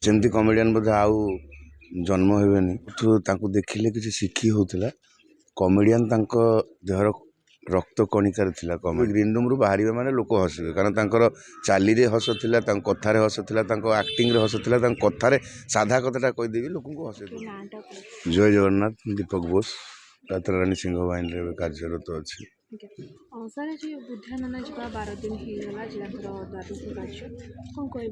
सेमती कमेडियन बोधे आउ जन्म हेबेनी तांको देखिले किसी शिखी होउथिला कमेडियन तांको देहर रक्त कणिकार थिला कमेडी ग्रीन रूम रु बाहर माने लोक हसबे कारण तांकर चाली रे हस थिला तांक कथा रे हस थिला तांक एक्टिंग रे हस थिला तांक कथा रे साधा कथाटा कहि देबी लोक को हसे। जय जगन्नाथ दीपक बोस रानी सिंह वाइन रे कार्यरत अछि। सर जी बुद्धा नाना जा 12 दिन होगा द्वादश कार्य कौन कहे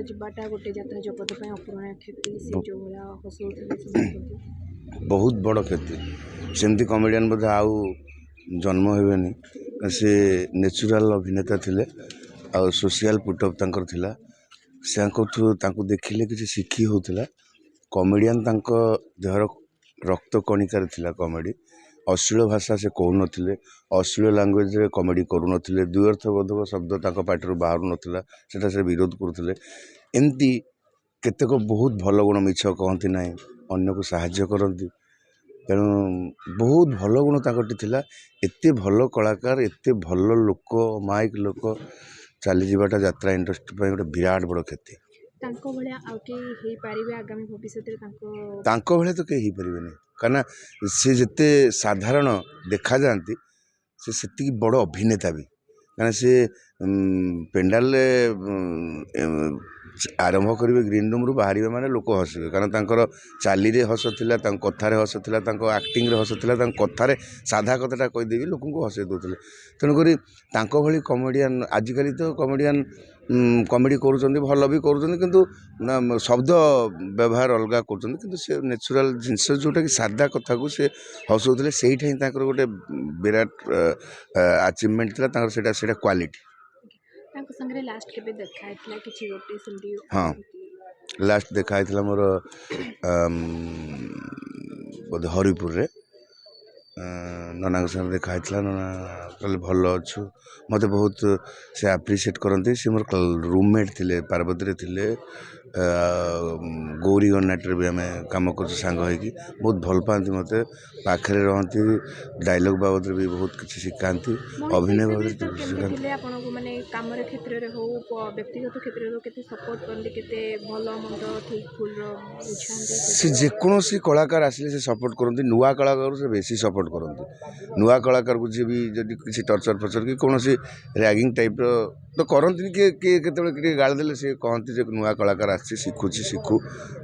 जाटा गोटे जत्रा जगत अपूर्ण क्षति से जो भाया हसुले बहुत बड़ क्षति सेमती कमेडियन बोधे आउ जन्म हेबेनी से नेचुरल अभिनेता थिले आ सोशल पुटअप तांकर थिला तांको देखिले किसी शिखी होउथिला कमेडियन तांको देहर रक्त कणिकार थिला कमेडी अश्लील भाषा से कहू नथिले अश्लील लैंग्वेज रे कमेडी करू नथिले द्व्यर्थबोधक शब्द तांको पाटिरु बाहरु नथिला सेटा से विरोध करुथिले एमती केतेक बहुत भल गुण मिछ कहती ना अन्य को साहाय्य करती तेणु बहुत भल गुण ताकटी थिला एते भल कलाकार एते भल लोक माइक लोक चली जावाटा यात्रा इंडस्ट्री गोटे विराट बड़ क्षति तांको भले तो कहीं पारे कहना सी जिते साधारण देखा जाती से बड़ अभिनेता भी कहना सी पेंडाल आरंभ करेंगे ग्रीन रूम रु बाहर माने लोक हसबे कारण तांकर चाली रे हस थिला तांक कथा रे हस थिला तांक एक्टिंग रे हस थिला तांक कथा रे साधा कथाटा कहि देबी लोक को हसे दोतले तेणुकरी तांको भली कमेडियन आजिकली तो कमेडियन कमेडी करूछन्ती भल भी करूछन्ती किंतु शब्द व्यवहार अलग करूछन्ती किंतु से नेचुरल जिनस जोटा कि साधा कथा को से हसौथले सेहिठा ही तांकर गोटे विराट अचीवमेंट थिला तांकर सेटा क्वालिटी। हाँ लास्ट देखा मोर बोधे हरिपुर रे नना संगे देखा नना कहले भल अच्छु मत बहुत से एप्रिशिएट करते सी मोर रूममेट थिले पार्वती रे थिले गौरी गन्नाट भी आम कम कर सांग होगी बहुत भल पाती मत पाखे रहती डायलॉग बाबद भी बहुत किसी शिखाती अभिनय बाबद से जेकोसी कलाकार आसिले से सपोर्ट करते नुआ कलाकार से बेसी सपोर्ट करते नुआ कलाकार को जी भी जब किसी टर्चर फर्चर कि कौन रैगिंग टाइप तो करती किए गाड़ी देले से कहती जे नुआ कलाकार आसी शिखुची शिखु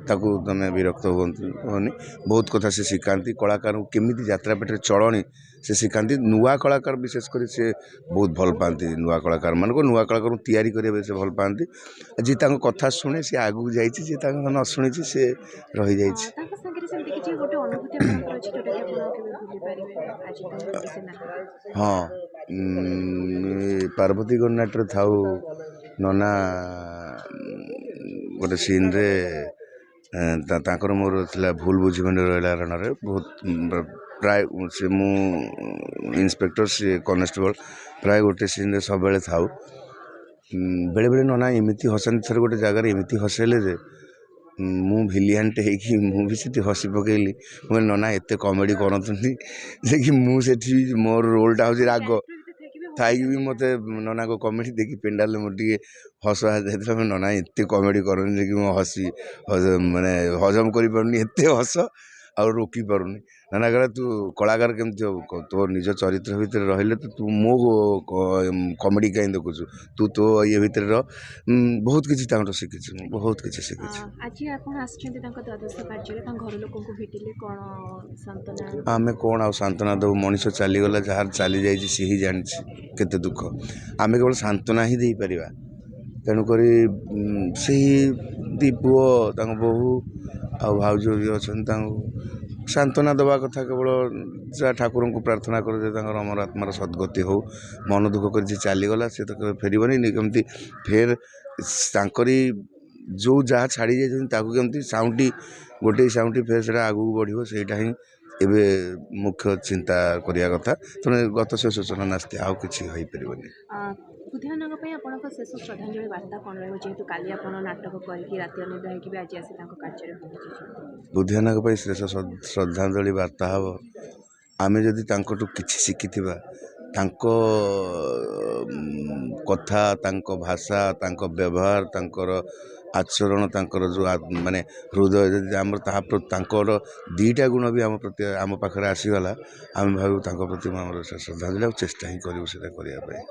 ताकू तुम विरक्त होनी बहुत कथा से शिखाती कलाकार को केमी यात्रा पेटे चलनी से शिखाती नुआ कलाकार विशेष कर से बहुत भल पाती नुआ कलाकार मान को नुआ कलाकार तैयारी करेंगे से भल पाती जी कथा शुणे सी आगू जा न शुणी से रही जा हाँ पार्वती गन्नाट्रे थाऊ नना गोटे सीन रे तांकर मोर थिला भूल बुझीबनी रहा रण रे बहुत प्राय से मु इंस्पेक्टर से कॉन्स्टेबल प्राय गोटे सीन रे सब बेले थाऊ बेले बेले नना एमती हसंती थर गोटे जगार एमती हसेले जे मु भिलियनटे होगी मुझे हसी पकईली मुझे नना एत कमेडी करतुनी जे कि मुझे मोर रोलटा हूँ राग थी भी मत नना को कमेडी देखी पेंडाल मोटे हस जाता नना एत कमेडी करनी जे कि मो हसी माने हजम कर हस आ रोकी पारुनी नाना कहला तू कलाकार केमती हो तो निज चरित्र भितर रहिले तो तू मो कमेडी कहीं देखुचु तू तो ये भितर बहुत किसी शिखी बहुत किसी शिखी आम कौन आ सांत्वना देव मनीष चलीगला जार चली जाइए सी ही जानी केते दुख आम केवल सांत्वना ही दे पार तेणुक से दी पुओ बोहू आ भाउज भी अच्छा सांत्वना देवा कथा केवल जा ठाकुर को प्रार्थना कर अमर आत्मार सद्गति हो मन दुख कर चलीगला सी तो फेरबनी कमती फेर तांकरी जो जहाँ छाड़ी जाती साउंडी गोटे साउंडी फेर से आगू बढ़ो सेटा ही एबे मुख्य चिंता करिया कथा तेना गत से सूचना नास्ती आउ किसी हो पारबनी। बुद्धिनाग शेष श्रद्धांजलि वार्ता हम आम जदि किसी शिखि कथा भाषा व्यवहार ଆଚରଣ ତାଙ୍କର ଯେଉଁ ମାନେ ହୃଦୟ ଯଦି ଆମର ତାଙ୍କର ଦୁଇଟା ଗୁଣ ବି ଆମ ପାଖରେ ଆସିଗଲା ଆମେ ଭାବିବୁ ତାଙ୍କ ପ୍ରତି ଆମର ଶ୍ରଦ୍ଧାଞ୍ଜଳି ଆଉ ଚେଷ୍ଟା ହିଁ କରିବୁ ସେଇଟା କରିବା ପାଇଁ।